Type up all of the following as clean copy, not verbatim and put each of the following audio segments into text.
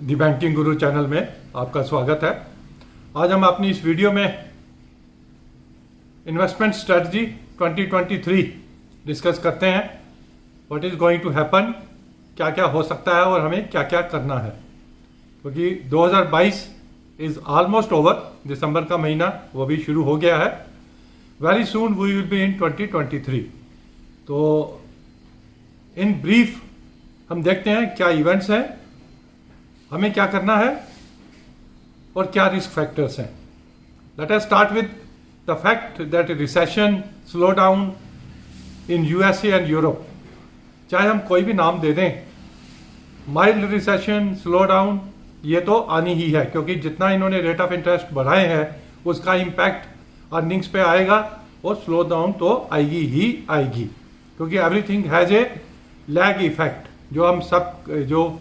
दी banking गुरु channel में आपका स्वागत है। आज हम अपनी इस वीडियो में इन्वेस्टमेंट स्ट्रेटजी 2023 डिस्कस करते हैं। What is going to happen, क्या क्या हो सकता है और हमें क्या क्या करना है, क्योंकि 2022 इज ऑलमोस्ट ओवर। दिसंबर का महीना वो भी शुरू हो गया है। Very soon we will be in 2023। तो इन ब्रीफ हम देखते हैं क्या इवेंट्स हैं, हमें क्या करना है और क्या रिस्क फैक्टर्स हैं। Let us start with the fact that recession, slow down in USA and Europe, चाहे हम कोई भी नाम दे दें, माइल्ड रिसेशन, स्लो डाउन, ये तो आनी ही है, क्योंकि जितना इन्होंने रेट ऑफ इंटरेस्ट बढ़ाए हैं उसका इम्पैक्ट अर्निंग्स पे आएगा और स्लो डाउन तो आएगी ही आएगी, क्योंकि everything has a lag effect. जो हम सब जो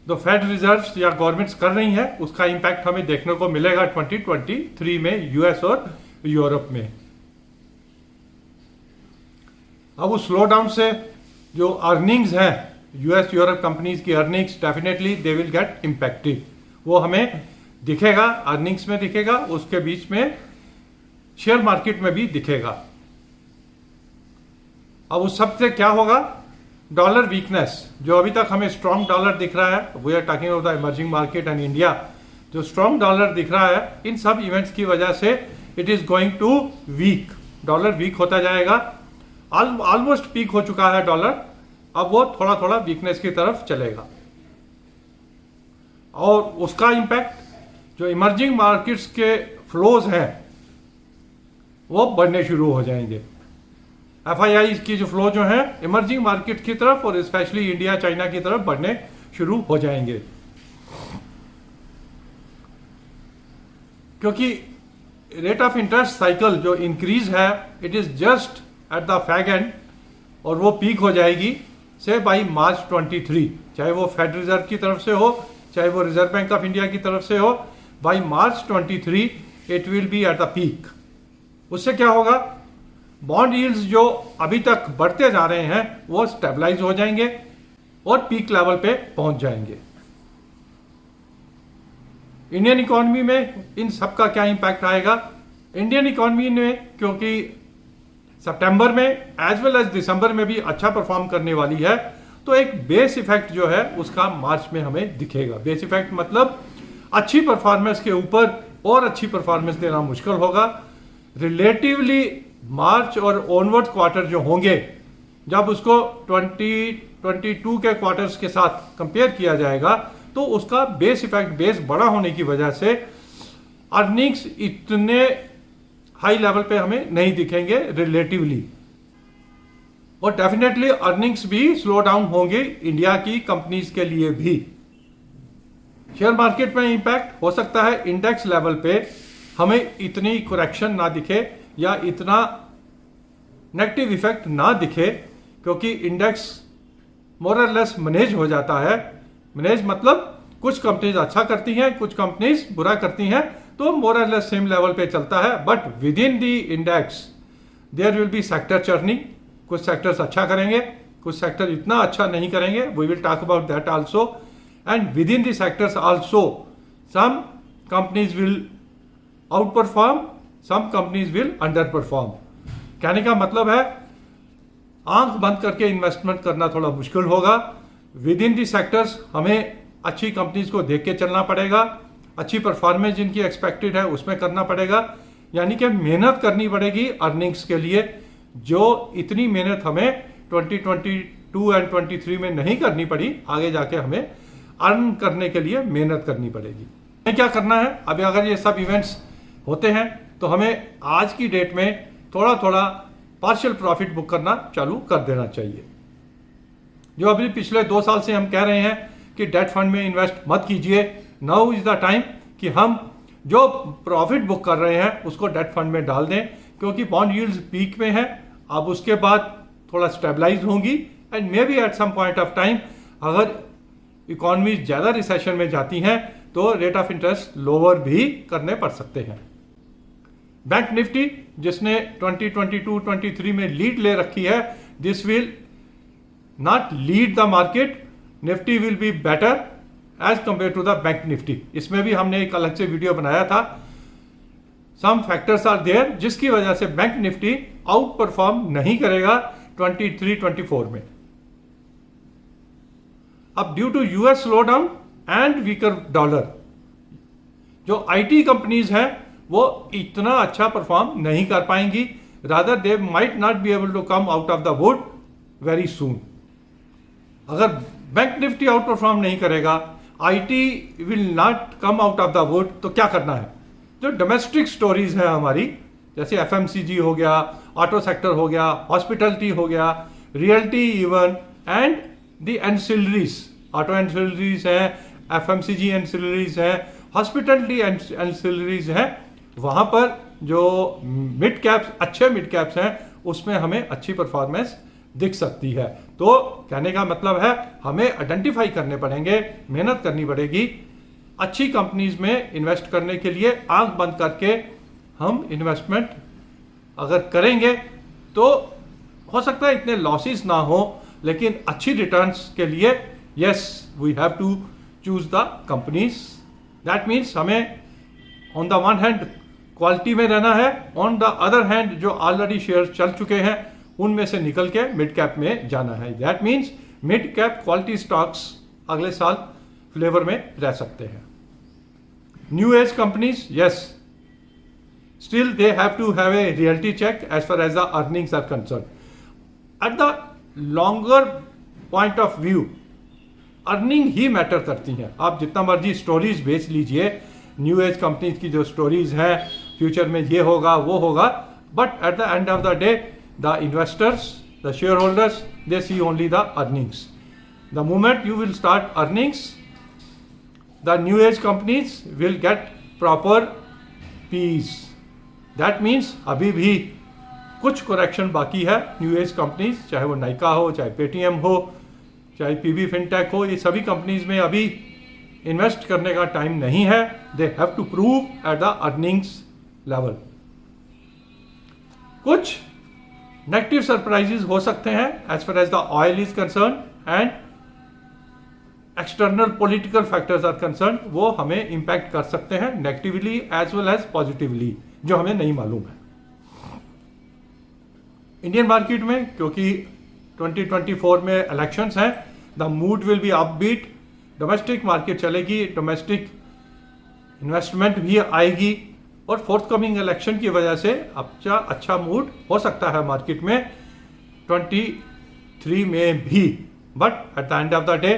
फेड रिजर्व्स या गवर्नमेंट्स कर रही हैं उसका इंपैक्ट हमें देखने को मिलेगा 2023 में यूएस और यूरोप में। अब उस स्लो डाउन से जो अर्निंग्स हैं यूएस यूरोप कंपनीज की earnings, definitely they will get impacted. वो हमें दिखेगा, अर्निंग्स में दिखेगा, उसके बीच में शेयर मार्केट में भी दिखेगा। अब उस सबसे क्या होगा? डॉलर वीकनेस, जो अभी तक हमें स्ट्रॉन्ग डॉलर दिख रहा है, we are talking about the emerging market and India, जो स्ट्रॉन्ग डॉलर दिख रहा है, इन सब इवेंट्स की वजह से it is going to weak. Dollar weak होता जाएगा, ऑलमोस्ट पीक हो चुका है डॉलर, अब वो थोड़ा थोड़ा वीकनेस की तरफ चलेगा और उसका इंपैक्ट जो इमर्जिंग मार्केट्स के फ्लोज हैं वो बढ़ने शुरू हो जाएंगे। एफआईआई की जो फ्लो जो है इमर्जिंग मार्केट की तरफ और स्पेशली इंडिया चाइना की तरफ बढ़ने शुरू हो जाएंगे, क्योंकि रेट ऑफ इंटरेस्ट साइकिल जो इंक्रीज है it is just at the fag and, और वो पीक हो जाएगी से बाई मार्च 23, चाहे वो फेड रिजर्व की तरफ से हो, चाहे वो रिजर्व बैंक ऑफ इंडिया की तरफ से हो, by March 23 it will be at the peak. उससे क्या होगा? बॉन्ड यील्ड्स जो अभी तक बढ़ते जा रहे हैं वो स्टेबलाइज हो जाएंगे और पीक लेवल पे पहुंच जाएंगे। इंडियन इकोनॉमी में इन सब का क्या इंपैक्ट आएगा? इंडियन इकोनॉमी में, क्योंकि सितंबर में एज वेल एज दिसंबर में भी अच्छा परफॉर्म करने वाली है, तो एक बेस इफेक्ट जो है उसका मार्च में हमें दिखेगा। बेस इफेक्ट मतलब अच्छी परफॉर्मेंस के ऊपर और अच्छी परफॉर्मेंस देना मुश्किल होगा। रिलेटिवली मार्च और ऑनवर्ड क्वार्टर जो होंगे, जब उसको 2022 के क्वार्टर्स के साथ कंपेयर किया जाएगा तो उसका बेस इफेक्ट, बेस बड़ा होने की वजह से अर्निंग्स इतने हाई लेवल पे हमें नहीं दिखेंगे रिलेटिवली, और डेफिनेटली अर्निंग्स भी स्लो डाउन होंगे इंडिया की कंपनीज के लिए भी। शेयर मार्केट में इंपैक्ट हो सकता है इंडेक्स लेवल पे हमें इतनी करेक्शन ना दिखे या इतना नेगेटिव इफेक्ट ना दिखे, क्योंकि इंडेक्स मोर और लेस मैनेज हो जाता है। मैनेज मतलब कुछ कंपनीज अच्छा करती हैं, कुछ कंपनीज बुरा करती हैं, तो मोर और लेस सेम लेवल पे चलता है। But within the index there will be sector churning. कुछ सेक्टर्स अच्छा करेंगे, कुछ सेक्टर इतना अच्छा नहीं करेंगे, we will talk about that also. And within the sectors also some companies will outperform, some companies will underperform. कहने का मतलब है आंख बंद करके इन्वेस्टमेंट करना थोड़ा मुश्किल होगा। विद इन दी सेक्टर्स हमें अच्छी कंपनीज को देख के चलना पड़ेगा, अच्छी परफॉर्मेंस जिनकी एक्सपेक्टेड है उसमें करना पड़ेगा, यानी कि मेहनत करनी पड़ेगी अर्निंग्स के लिए, जो इतनी मेहनत हमें 2022 एंड 23 में नहीं करनी पड़ी। आगे जाके हमें अर्न करने के लिए मेहनत करनी पड़ेगी। हमें क्या करना है? अभी अगर ये सब इवेंट्स होते हैं तो हमें आज की डेट में थोड़ा थोड़ा पार्शियल प्रॉफिट बुक करना चालू कर देना चाहिए। जो अभी पिछले 2 साल से हम कह रहे हैं कि डेट फंड में इन्वेस्ट मत कीजिए, नाउ इज द टाइम कि हम जो प्रॉफिट बुक कर रहे हैं उसको डेट फंड में डाल दें, क्योंकि बॉन्ड यील्ड्स पीक में है। अब उसके बाद थोड़ा स्टेबलाइज होंगी and may be at some point of time अगर इकोनॉमी ज्यादा रिसेशन में जाती हैं तो रेट ऑफ इंटरेस्ट लोअर भी करने पड़ सकते हैं। बैंक निफ्टी जिसने 2022-23 में लीड ले रखी है, this will not lead the market. Nifty will be better as compared to the bank nifty. इसमें भी हमने एक अलग से वीडियो बनाया था. Some factors are there जिसकी वजह से बैंक निफ्टी आउट परफॉर्म नहीं करेगा 23-24 में. अब due to US slow down and weaker dollar, जो आईटी कंपनीज हैं वो इतना अच्छा परफॉर्म नहीं कर पाएंगी. Rather they might not be able to come out of the wood very soon. अगर बैंक निफ्टी आउट परफॉर्म नहीं करेगा, IT will not come out of the wood, तो क्या करना है? जो डोमेस्टिक स्टोरीज है हमारी, जैसे एफएमसीजी हो गया, ऑटो सेक्टर हो गया, हॉस्पिटलिटी हो गया, realty even, and the ancillaries. Auto ancillaries है, एफएमसीजी एंसिलरीज है, हॉस्पिटलिटी एंसिलरीज है. वहां पर जो मिड कैप्स, अच्छे मिड कैप्स हैं, उसमें हमें अच्छी परफॉर्मेंस दिख सकती है. तो कहने का मतलब है हमें आइडेंटिफाई करने पड़ेंगे, मेहनत करनी पड़ेगी. अच्छी कंपनीज में इन्वेस्ट करने के लिए आंख बंद करके हम इन्वेस्टमेंट अगर करेंगे तो हो सकता है इतने लॉसेस ना हो, लेकिन अच्छी रिटर्न्स के लिए yes we have to choose the companies. That means हमें on the one hand quality में रहना है, ऑन द अदर हैंड जो ऑलरेडी शेयर चल चुके हैं उनमें से निकल के मिड कैप में जाना है. That means mid cap quality stocks अगले साल फ्लेवर में रह सकते हैं. New age companies, yes, still they have to have a reality check as far as the earnings are concern. At the longer point of view earning ही matter करती हैं. आप जितना मर्जी स्टोरीज बेच लीजिए, न्यू एज कंपनीज की जो स्टोरीज हैं, फ्यूचर में ये होगा वो होगा, but at the end of the day the investors, the shareholders, they see only the earnings. The moment you will start earnings, the new age companies will get proper P's. That means अभी भी कुछ correction बाकी है. New age companies, चाहे वो नाइका हो, चाहे Paytm हो, चाहे पीबी फिनटेक हो, ये सभी कंपनीज में अभी इन्वेस्ट करने का टाइम नहीं है. They have to prove at the earnings level. कुछ नेगेटिव सरप्राइजेस हो सकते हैं as far as the oil is concern and external political factors are concern. वो हमें इंपैक्ट कर सकते हैं negatively as well as positively, जो हमें नहीं मालूम है. इंडियन मार्केट में क्योंकि 2024 में इलेक्शंस हैं, the mood will be upbeat. Domestic market चलेगी, डोमेस्टिक इन्वेस्टमेंट भी आएगी, और फोर्थकमिंग इलेक्शन की वजह से अच्छा मूड हो सकता है मार्केट में 23 में भी. But at the end of the day,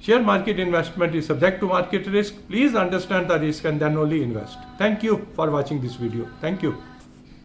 share market investment is subject to market risk. Please understand the risk and then only invest. Thank you for watching this video. Thank you.